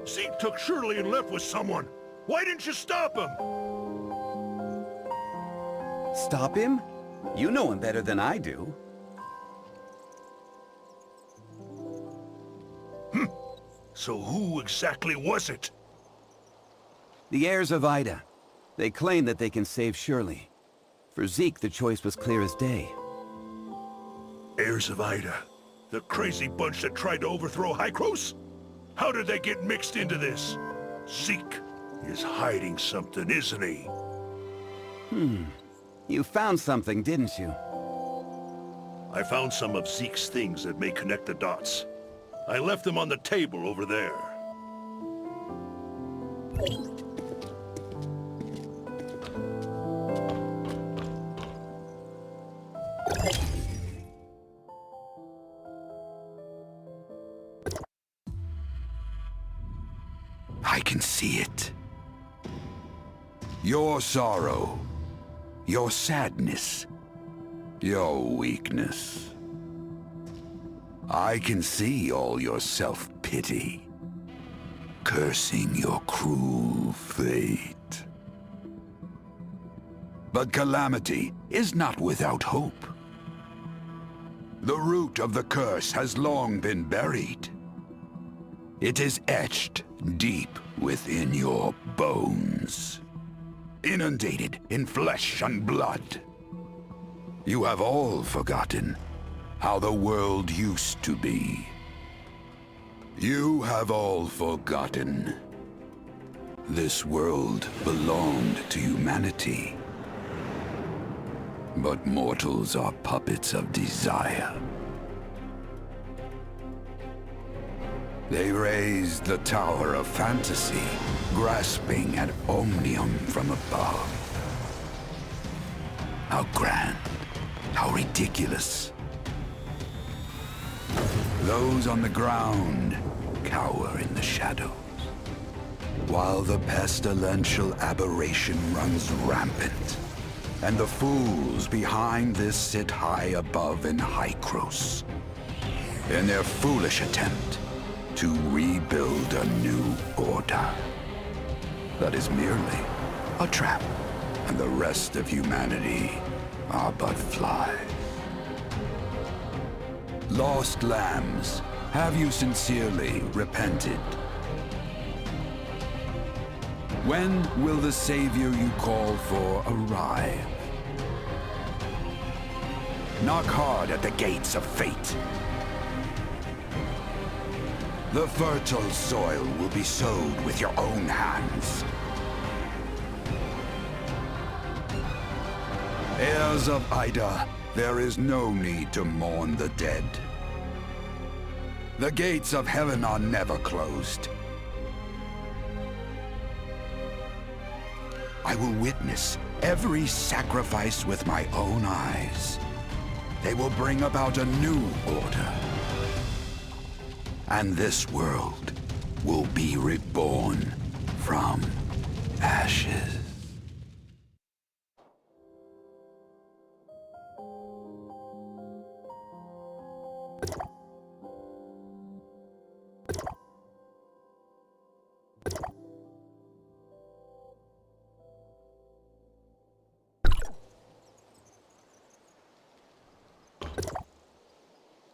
Zeke took Shirley and left with someone. Why didn't you stop him? Stop him? You know him better than I do. So who exactly was it? The heirs of Ida. They claim that they can save Shirley. For Zeke, the choice was clear as day. Heirs of Ida? The crazy bunch that tried to overthrow Hykros? How did they get mixed into this? Zeke is hiding something, isn't he? You found something, didn't you? I found some of Zeke's things that may connect the dots. I left them on the table over there. I can see it. Your sorrow, your sadness, your weakness. I can see all your self-pity, cursing your cruel fate. But calamity is not without hope. The root of the curse has long been buried. It is etched deep within your bones, inundated in flesh and blood. You have all forgotten how the world used to be. You have all forgotten. This world belonged to humanity. But mortals are puppets of desire. They raised the tower of fantasy, grasping at omnium from above. How grand, how ridiculous. Those on the ground cower in the shadows, while the pestilential aberration runs rampant, and the fools behind this sit high above in Hykros, in their foolish attempt to rebuild a new order that is merely a trap, and the rest of humanity are but flies. Lost lambs, have you sincerely repented? When will the savior you call for arrive? Knock hard at the gates of fate. The fertile soil will be sowed with your own hands. Heirs of Ida, there is no need to mourn the dead. The gates of heaven are never closed. I will witness every sacrifice with my own eyes. They will bring about a new order. And this world will be reborn from ashes.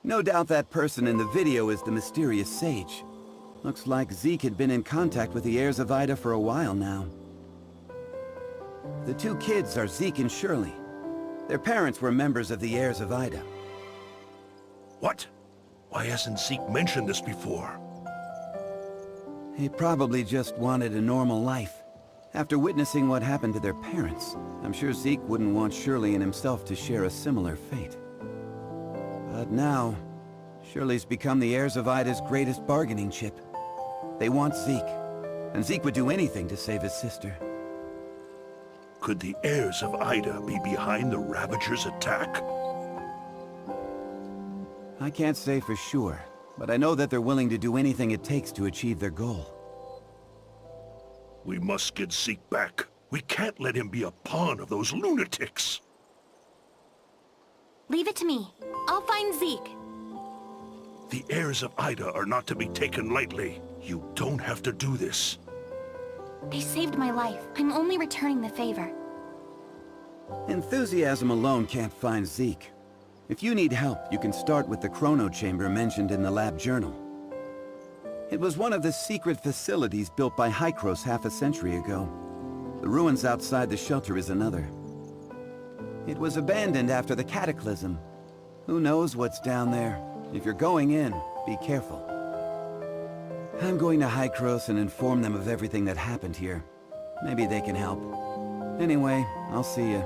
No doubt that person in the video is the mysterious sage. Looks like Zeke had been in contact with the heirs of Ida for a while now. The two kids are Zeke and Shirley. Their parents were members of the heirs of Ida. What? Why hasn't Zeke mentioned this before? He probably just wanted a normal life. After witnessing what happened to their parents, I'm sure Zeke wouldn't want Shirley and himself to share a similar fate. But now, Shirley's become the heirs of Ida's greatest bargaining chip. They want Zeke, and Zeke would do anything to save his sister. Could the heirs of Ida be behind the Ravagers' attack? I can't say for sure, but I know that they're willing to do anything it takes to achieve their goal. We must get Zeke back. We can't let him be a pawn of those lunatics. Leave it to me. I'll find Zeke. The heirs of Ida are not to be taken lightly. You don't have to do this. They saved my life. I'm only returning the favor. Enthusiasm alone can't find Zeke. If you need help, you can start with the chrono chamber mentioned in the lab journal. It was one of the secret facilities built by Hykros half a century ago. The ruins outside the shelter is another. It was abandoned after the cataclysm. Who knows what's down there? If you're going in, be careful. I'm going to Hykros and inform them of everything that happened here. Maybe they can help. Anyway, I'll see you.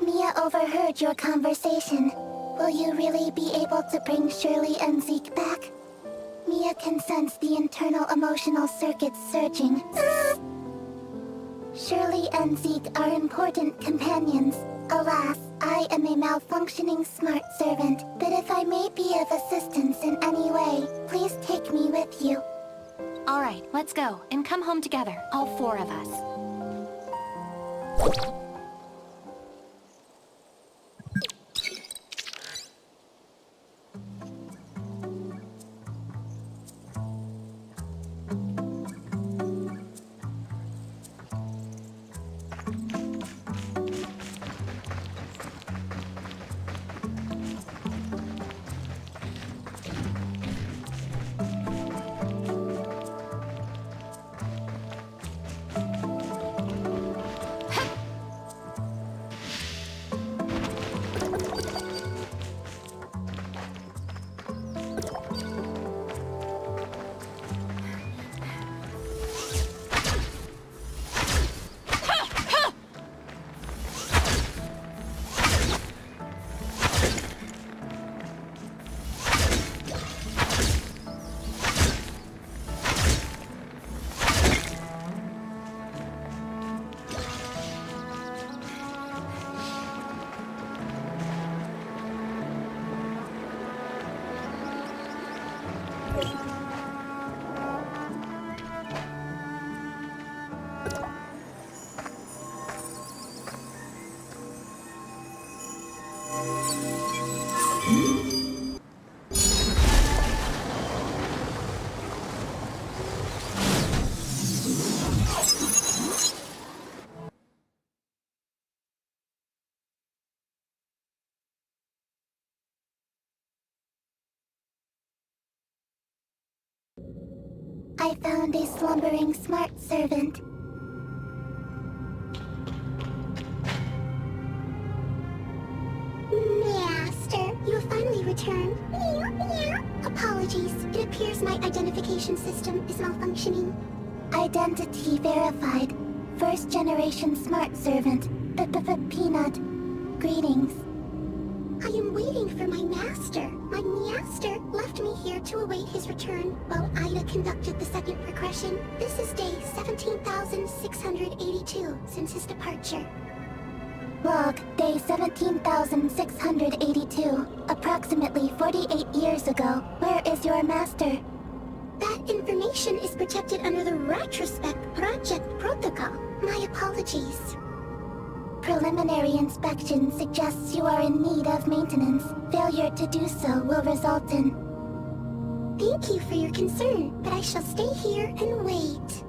Mia overheard your conversation. Will you really be able to bring Shirley and Zeke back? Mia can sense the internal emotional circuits surging. Shirley and Zeke are important companions. Alas, I am a malfunctioning smart servant, but if I may be of assistance in any way, please take me with you. All right, let's go, and come home together, all four of us. I found a slumbering smart servant. Master, you have finally returned. Apologies, it appears my identification system is malfunctioning. Identity verified. First generation smart servant. Peanut. Greetings. I am waiting for my master. My master left me here to await his return while Ida conducted the second regression. This is day 17,682 since his departure. Log, day 17,682. Approximately 48 years ago. Where is your master? That information is protected under the Retrospect Project Protocol. My apologies. Preliminary inspection suggests you are in need of maintenance. Failure to do so will result in... Thank you for your concern, but I shall stay here and wait.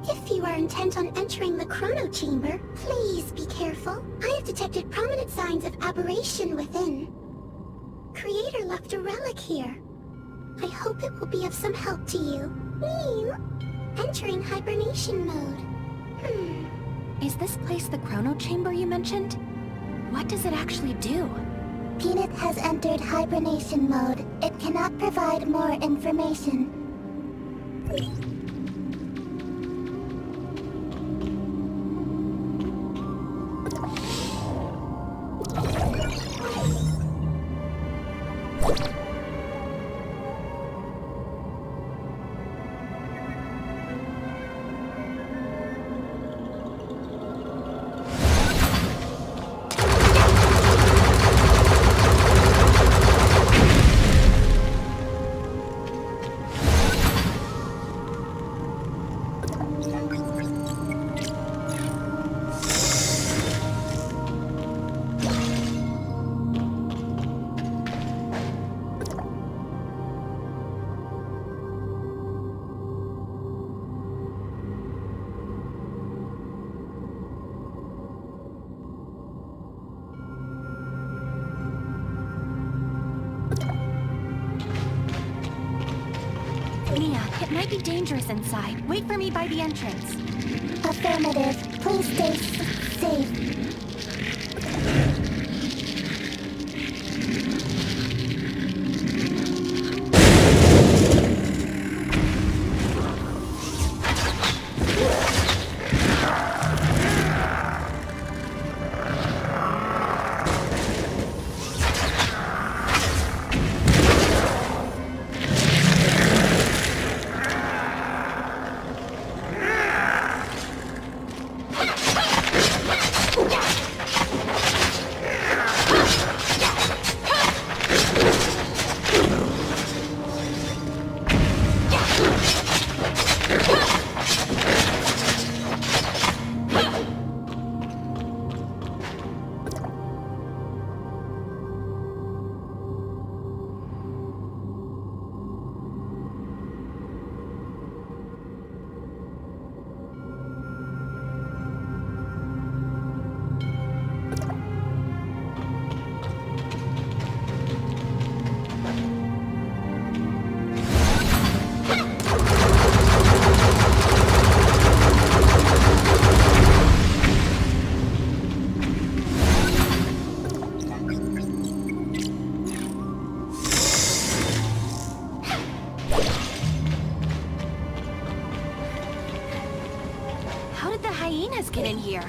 If you are intent on entering the chrono chamber, please be careful. I have detected prominent signs of aberration within. Creator left a relic here. I hope it will be of some help to you. Entering hibernation mode. Is this place the chrono chamber you mentioned? What does it actually do? Peanut has entered hibernation mode. It cannot provide more information. Mia, it might be dangerous inside. Wait for me by the entrance. Affirmative. Please stay safe. Get in here.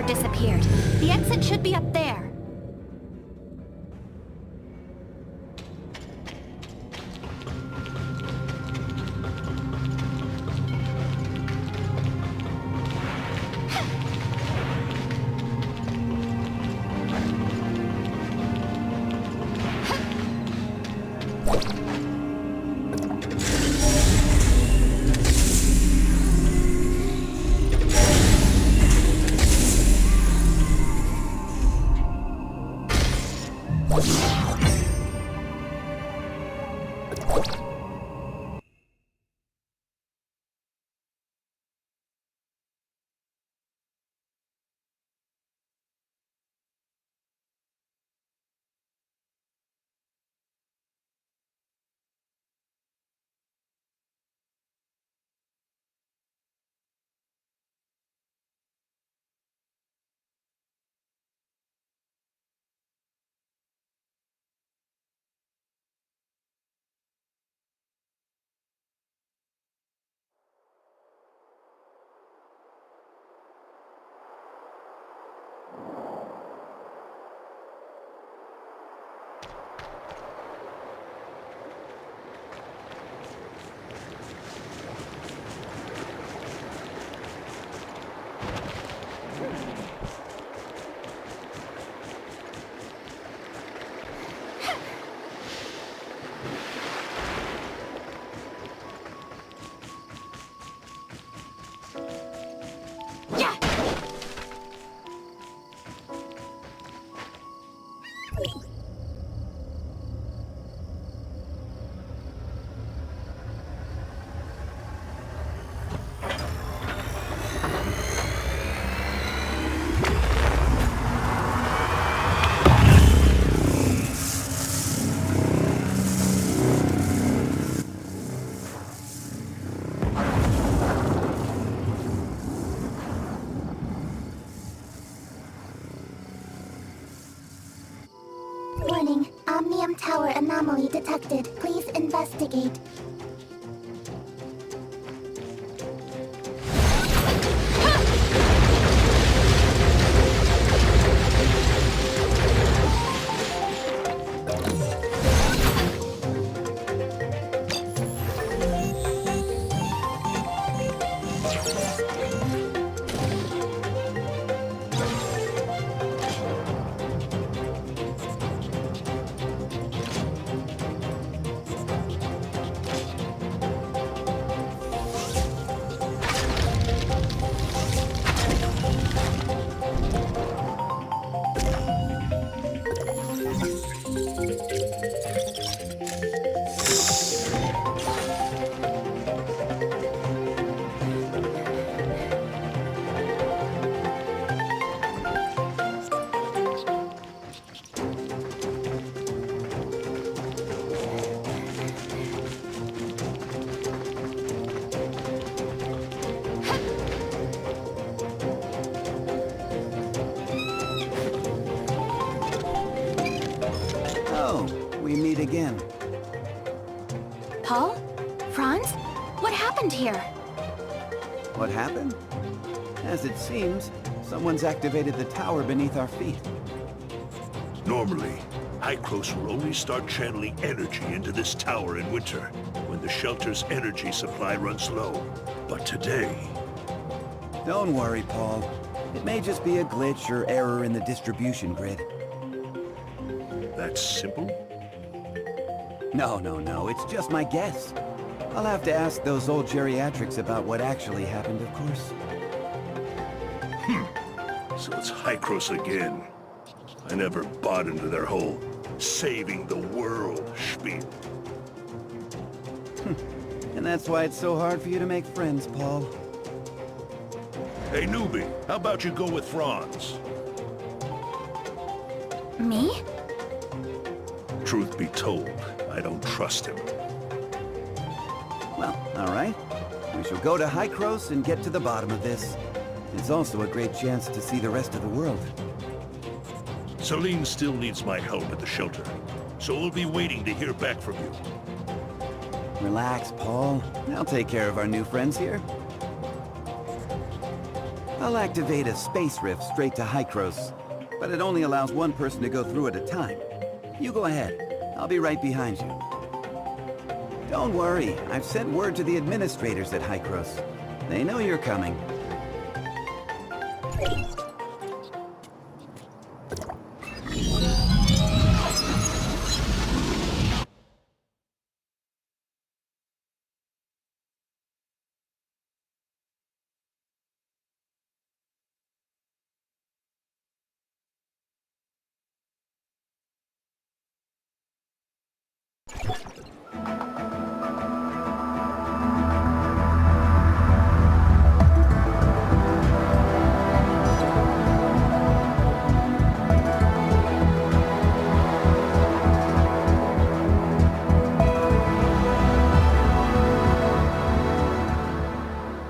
Disappeared. The exit should be up there. detected. Please investigate. We meet again. Paul? Franz? What happened here? What happened? As it seems, someone's activated the tower beneath our feet. Normally, Hykros will only start channeling energy into this tower in winter, when the shelter's energy supply runs low. But today... Don't worry, Paul. It may just be a glitch or error in the distribution grid. That's simple? No, it's just my guess. I'll have to ask those old geriatrics about what actually happened, of course. So it's Hykros again. I never bought into their whole saving the world spiel. And that's why it's so hard for you to make friends, Paul. Hey, newbie, how about you go with Franz? Me? Truth be told, I don't trust him. Well, all right. We shall go to Hykros and get to the bottom of this. It's also a great chance to see the rest of the world. Celine still needs my help at the shelter, so we'll be waiting to hear back from you. Relax, Paul. I'll take care of our new friends here. I'll activate a space rift straight to Hykros, but it only allows one person to go through at a time. You go ahead. I'll be right behind you. Don't worry, I've sent word to the administrators at Hykros. They know you're coming.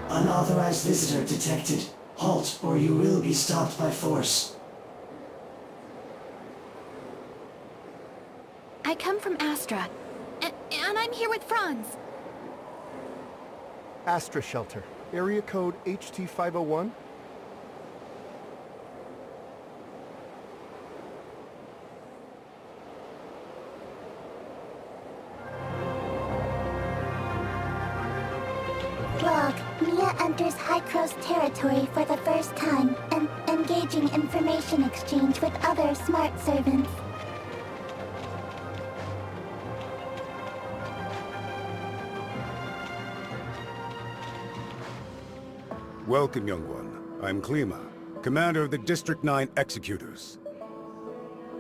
Unauthorized visitor detected. Halt, or you will be stopped by force. I come from Astra, and I'm here with Franz. Astra Shelter. Area code HT-501. Log. Mi-a enters Hykros territory for the first time and engaging information exchange with other smart servants. Welcome, young one. I'm Klema, commander of the District 9 Executors.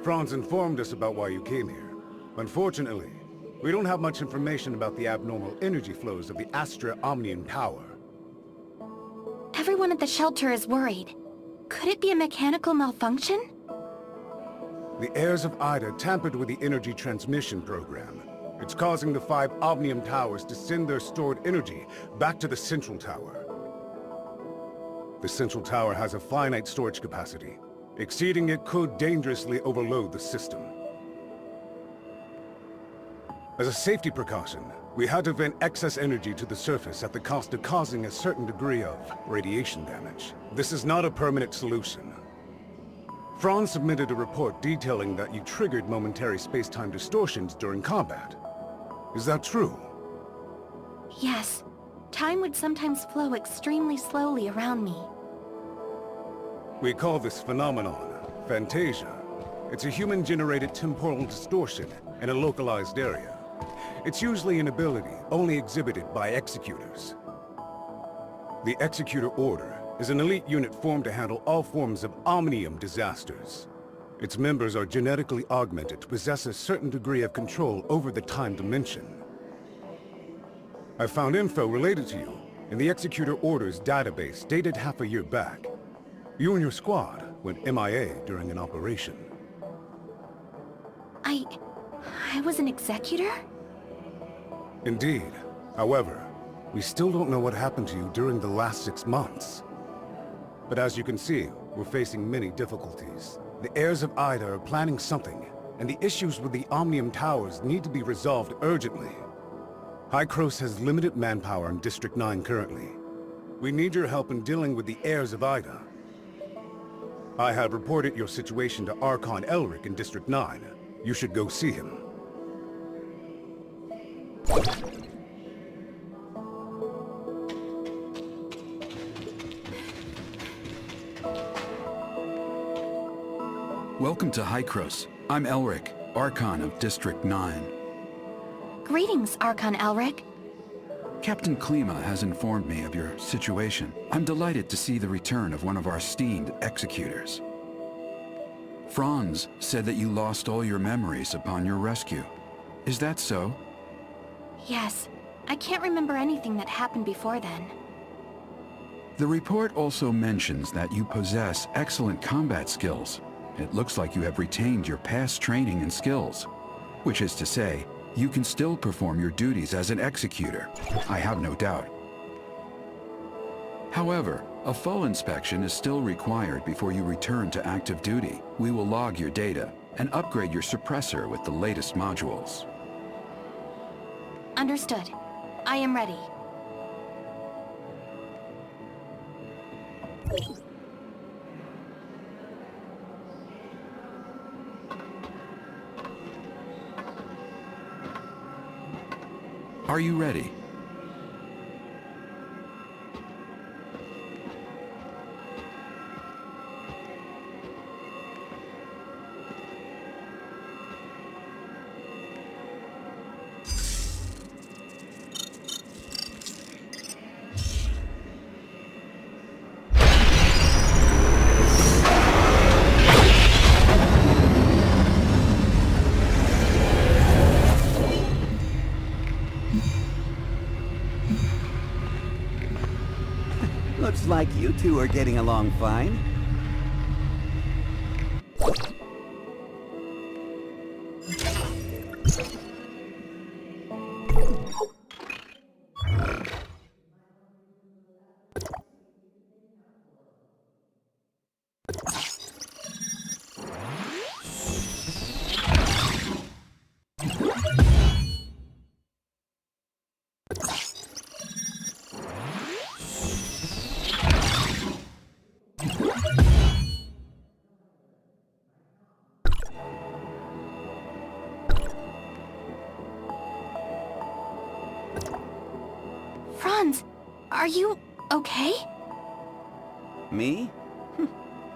Franz informed us about why you came here. Unfortunately, we don't have much information about the abnormal energy flows of the Astra Omnium Tower. Everyone at the shelter is worried. Could it be a mechanical malfunction? The heirs of Ida tampered with the energy transmission program. It's causing the 5 Omnium Towers to send their stored energy back to the Central Tower. The Central Tower has a finite storage capacity. Exceeding it could dangerously overload the system. As a safety precaution, we had to vent excess energy to the surface at the cost of causing a certain degree of radiation damage. This is not a permanent solution. Franz submitted a report detailing that you triggered momentary space-time distortions during combat. Is that true? Yes. Time would sometimes flow extremely slowly around me. We call this phenomenon Fantasia. It's a human-generated temporal distortion in a localized area. It's usually an ability only exhibited by executors. The Executor Order is an elite unit formed to handle all forms of omnium disasters. Its members are genetically augmented to possess a certain degree of control over the time dimension. I found info related to you in the Executor Order's database dated half a year back. You and your squad went MIA during an operation. I was an executor? Indeed. However, we still don't know what happened to you during the last 6 months. But as you can see, we're facing many difficulties. The heirs of Ida are planning something, and the issues with the Omnium Towers need to be resolved urgently. Hykros has limited manpower in District 9 currently. We need your help in dealing with the heirs of Ida. I have reported your situation to Archon Elric in District 9. You should go see him. Welcome to Hykros. I'm Elric, Archon of District 9. Greetings, Archon Elric. Captain Klema has informed me of your situation. I'm delighted to see the return of one of our esteemed executors. Franz said that you lost all your memories upon your rescue. Is that so? Yes. I can't remember anything that happened before then. The report also mentions that you possess excellent combat skills. It looks like you have retained your past training and skills, which is to say, you can still perform your duties as an executor. I have no doubt. However, a full inspection is still required before you return to active duty. We will log your data and upgrade your suppressor with the latest modules. Understood. I am ready. Are you ready? Looks like you two are getting along fine. Franz, are you okay? Me?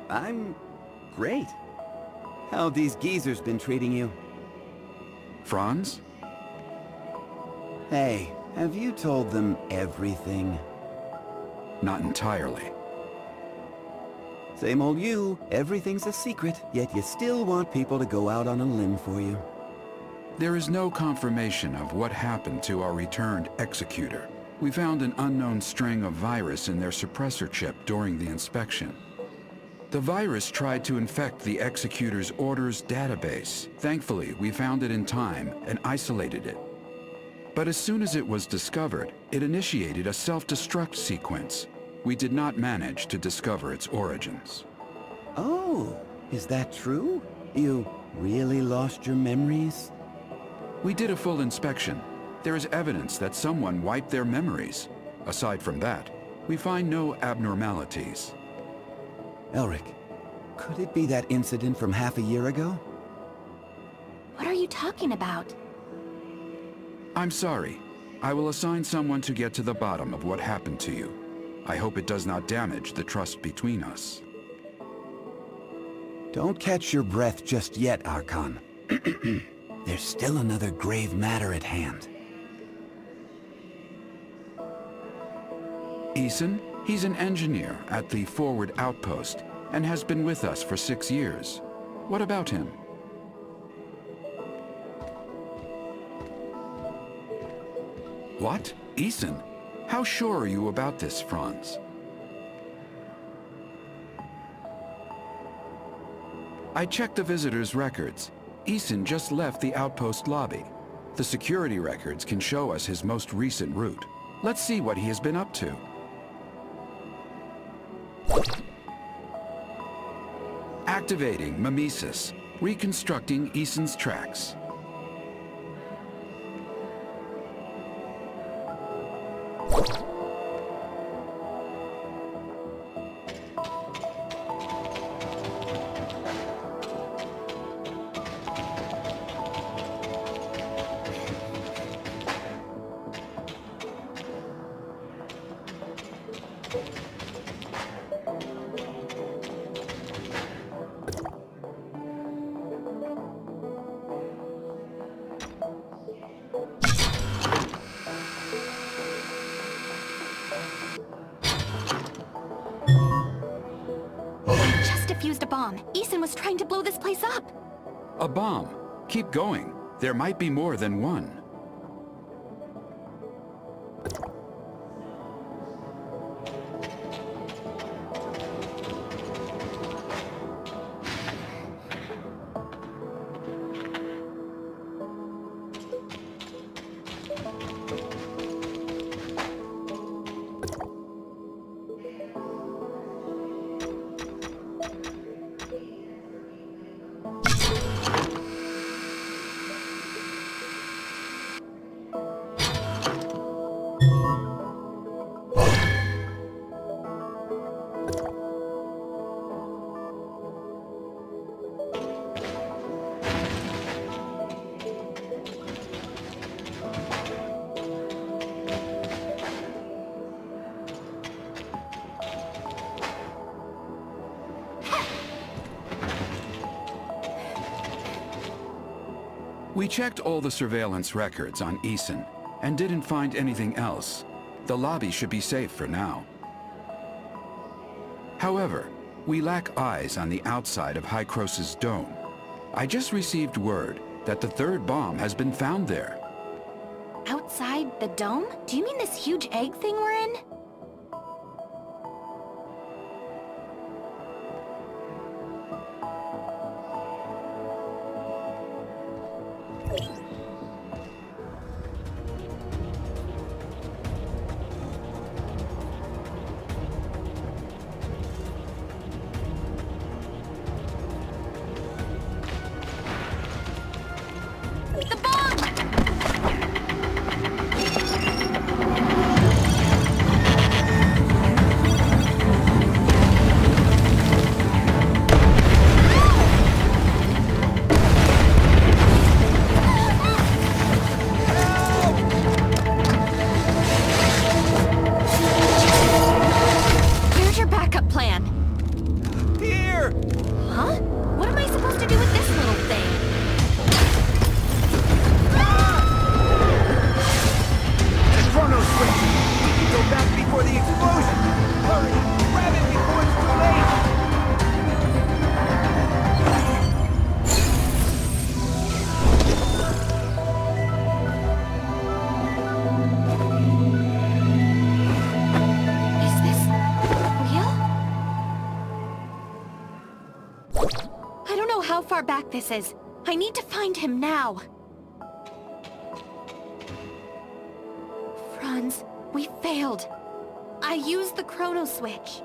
I'm great. How have these geezers been treating you? Franz? Hey, have you told them everything? Not entirely. Same old you. Everything's a secret, yet you still want people to go out on a limb for you. There is no confirmation of what happened to our returned executor. We found an unknown string of virus in their suppressor chip during the inspection. The virus tried to infect the executor's orders database. Thankfully, we found it in time and isolated it. But as soon as it was discovered, it initiated a self-destruct sequence. We did not manage to discover its origins. Oh, is that true? You really lost your memories? We did a full inspection. There is evidence that someone wiped their memories. Aside from that, we find no abnormalities. Elric, could it be that incident from half a year ago? What are you talking about? I'm sorry. I will assign someone to get to the bottom of what happened to you. I hope it does not damage the trust between us. Don't catch your breath just yet, Archon. There's still another grave matter at hand. Eason? He's an engineer at the forward outpost and has been with us for 6 years. What about him? What? Eason? How sure are you about this, Franz? I checked the visitor's records. Eason just left the outpost lobby. The security records can show us his most recent route. Let's see what he has been up to. Activating mimesis, reconstructing Eason's tracks. Defused a bomb. Eason was trying to blow this place up. A bomb. Keep going. There might be more than one. We checked all the surveillance records on Eason and didn't find anything else. The lobby should be safe for now. However, we lack eyes on the outside of Hykros' dome. I just received word that the third bomb has been found there. Outside the dome? Do you mean this huge egg thing we're in? This is. I need to find him now. Franz, we failed. I used the chrono switch.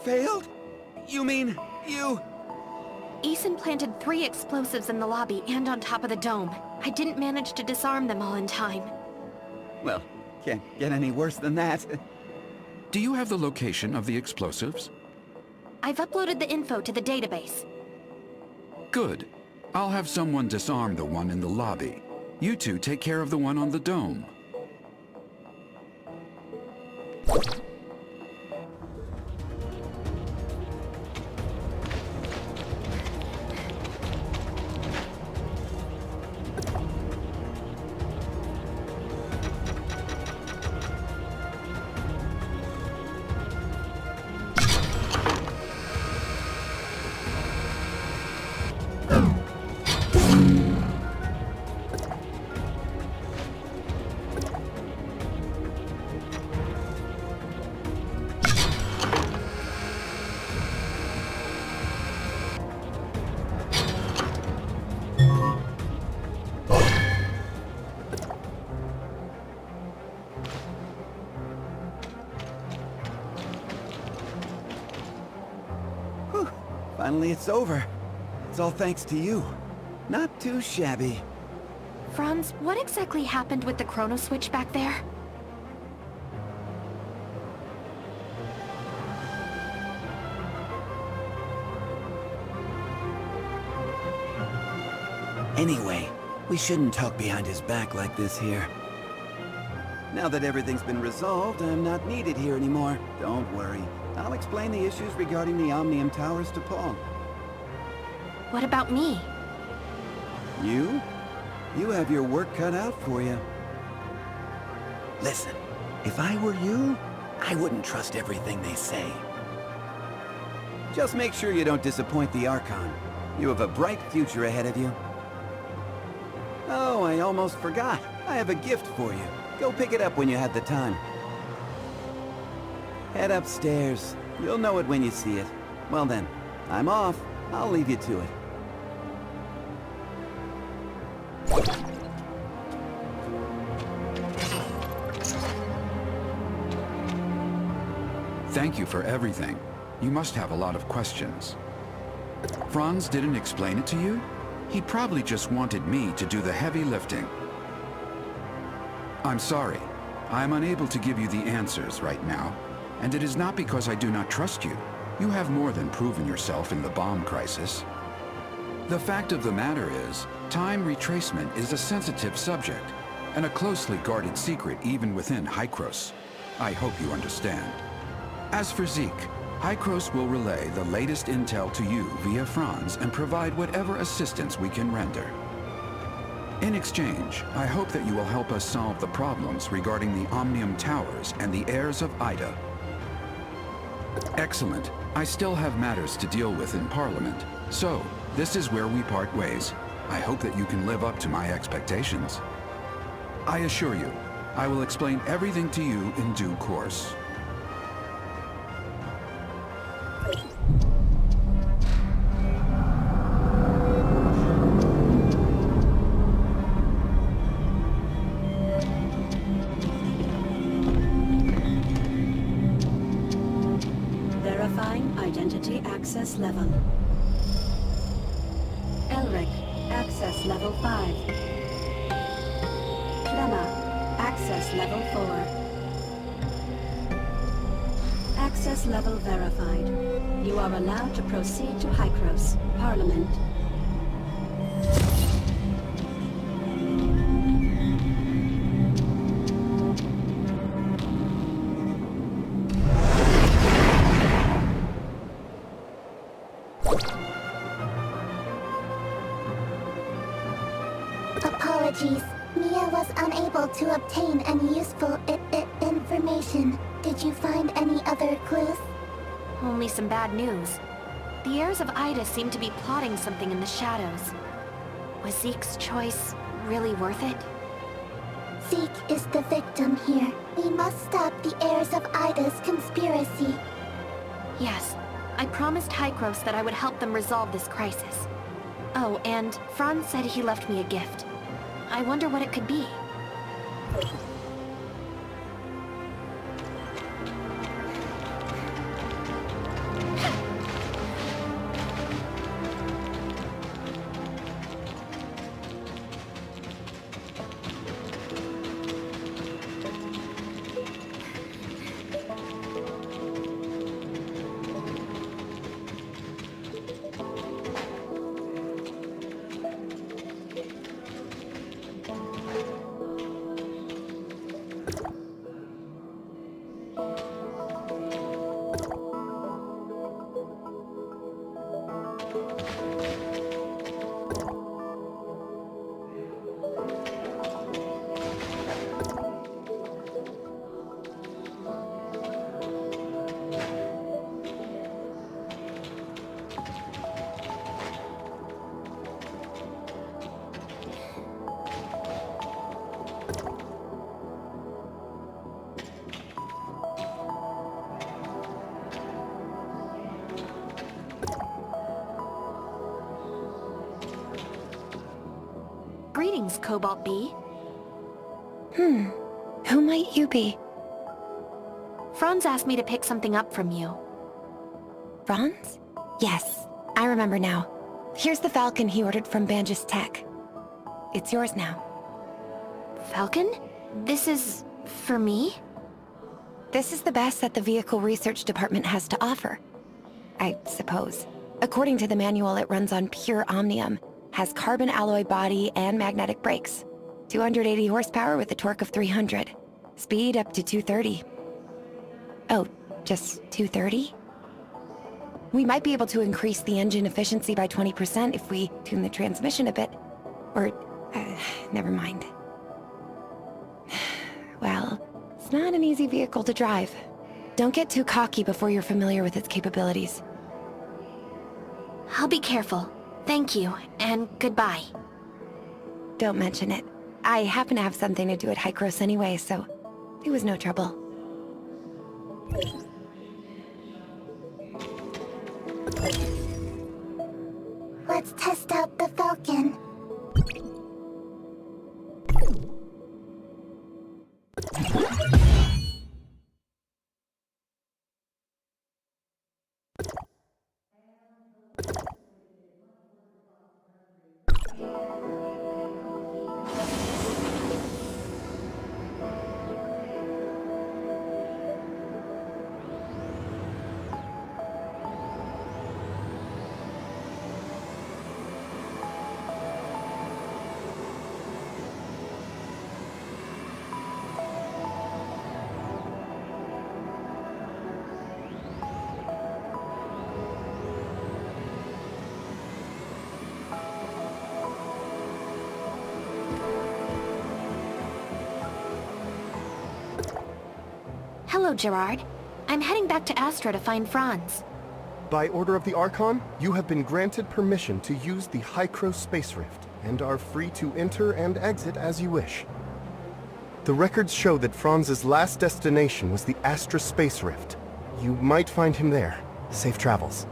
Failed? You mean you... Eason planted 3 explosives in the lobby and on top of the dome. I didn't manage to disarm them all in time. Well, can't get any worse than that. Do you have the location of the explosives? I've uploaded the info to the database. Good. I'll have someone disarm the one in the lobby. You two take care of the one on the dome. Finally, it's over. It's all thanks to you. Not too shabby. Franz, what exactly happened with the chrono switch back there? Anyway, we shouldn't talk behind his back like this here. Now that everything's been resolved, I'm not needed here anymore. Don't worry. I'll explain the issues regarding the Omnium Towers to Paul. What about me? You? You have your work cut out for you. Listen, if I were you, I wouldn't trust everything they say. Just make sure you don't disappoint the Archon. You have a bright future ahead of you. Oh, I almost forgot. I have a gift for you. Go pick it up when you have the time. Head upstairs. You'll know it when you see it. Well then, I'm off. I'll leave you to it. Thank you for everything. You must have a lot of questions. Franz didn't explain it to you? He probably just wanted me to do the heavy lifting. I'm sorry. I'm unable to give you the answers right now. And it is not because I do not trust you. You have more than proven yourself in the bomb crisis. The fact of the matter is, time retracement is a sensitive subject, and a closely guarded secret even within Hykros. I hope you understand. As for Zeke, Hykros will relay the latest intel to you via Franz and provide whatever assistance we can render. In exchange, I hope that you will help us solve the problems regarding the Omnium Towers and the heirs of Ida. Excellent. I still have matters to deal with in Parliament, so this is where we part ways. I hope that you can live up to my expectations. I assure you, I will explain everything to you in due course. Access level. Elric, access level 5. Klema, access level 4. Access level verified. You are allowed to proceed to Hykros, Parliament. Apologies. Mia was unable to obtain any useful information. Did you find any other clues? Only some bad news. The heirs of Ida seem to be plotting something in the shadows. Was Zeke's choice really worth it? Zeke is the victim here. We must stop the heirs of Ida's conspiracy. Yes. I promised Hykros that I would help them resolve this crisis. Oh, and Franz said he left me a gift. I wonder what it could be. Greetings, Cobalt-B. Who might you be? Franz asked me to pick something up from you. Franz? Yes, I remember now. Here's the Falcon he ordered from Banjus Tech. It's yours now. Falcon? This is... for me? This is the best that the Vehicle Research Department has to offer. I suppose. According to the manual, it runs on pure omnium, has carbon alloy body and magnetic brakes. 280 horsepower with a torque of 300. Speed up to 230. Oh, just 230? We might be able to increase the engine efficiency by 20% if we tune the transmission a bit. Or, never mind. Well, it's not an easy vehicle to drive. Don't get too cocky before you're familiar with its capabilities. I'll be careful. Thank you, and goodbye. Don't mention it. I happen to have something to do at Hykros anyway, so it was no trouble. Let's test out the Falcon. Hello, Gerard. I'm heading back to Astra to find Franz. By order of the Archon, you have been granted permission to use the Hykros space rift, and are free to enter and exit as you wish. The records show that Franz's last destination was the Astra space rift. You might find him there. Safe travels.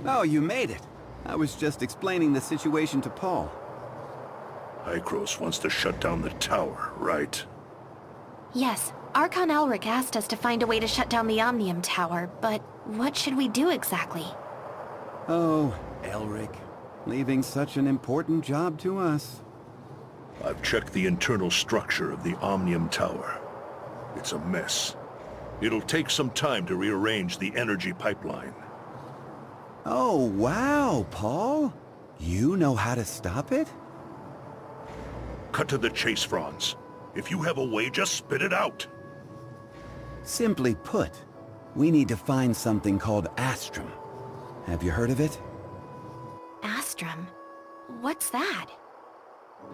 Oh, you made it. I was just explaining the situation to Paul. Hykros wants to shut down the tower, right? Yes, Archon Elric asked us to find a way to shut down the Omnium Tower, but what should we do exactly? Oh, Elric. Leaving such an important job to us. I've checked the internal structure of the Omnium Tower. It's a mess. It'll take some time to rearrange the energy pipeline. Oh, wow, Paul. You know how to stop it? Cut to the chase, Franz. If you have a way, just spit it out. Simply put, we need to find something called Astrum. Have you heard of it? Astrum? What's that?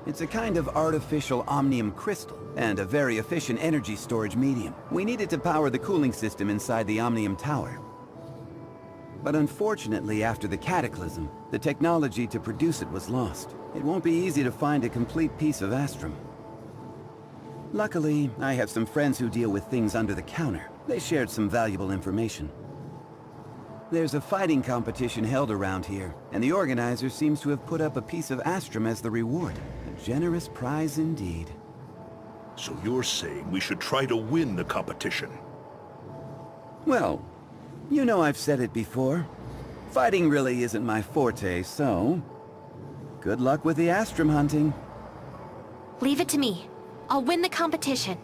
It's a kind of artificial omnium crystal, and a very efficient energy storage medium. We need it to power the cooling system inside the Omnium Tower. But unfortunately, after the cataclysm, the technology to produce it was lost. It won't be easy to find a complete piece of Astrum. Luckily, I have some friends who deal with things under the counter. They shared some valuable information. There's a fighting competition held around here, and the organizer seems to have put up a piece of Astrum as the reward. A generous prize indeed. So you're saying we should try to win the competition? Well, you know I've said it before. Fighting really isn't my forte, so... good luck with the Astrum hunting. Leave it to me. I'll win the competition,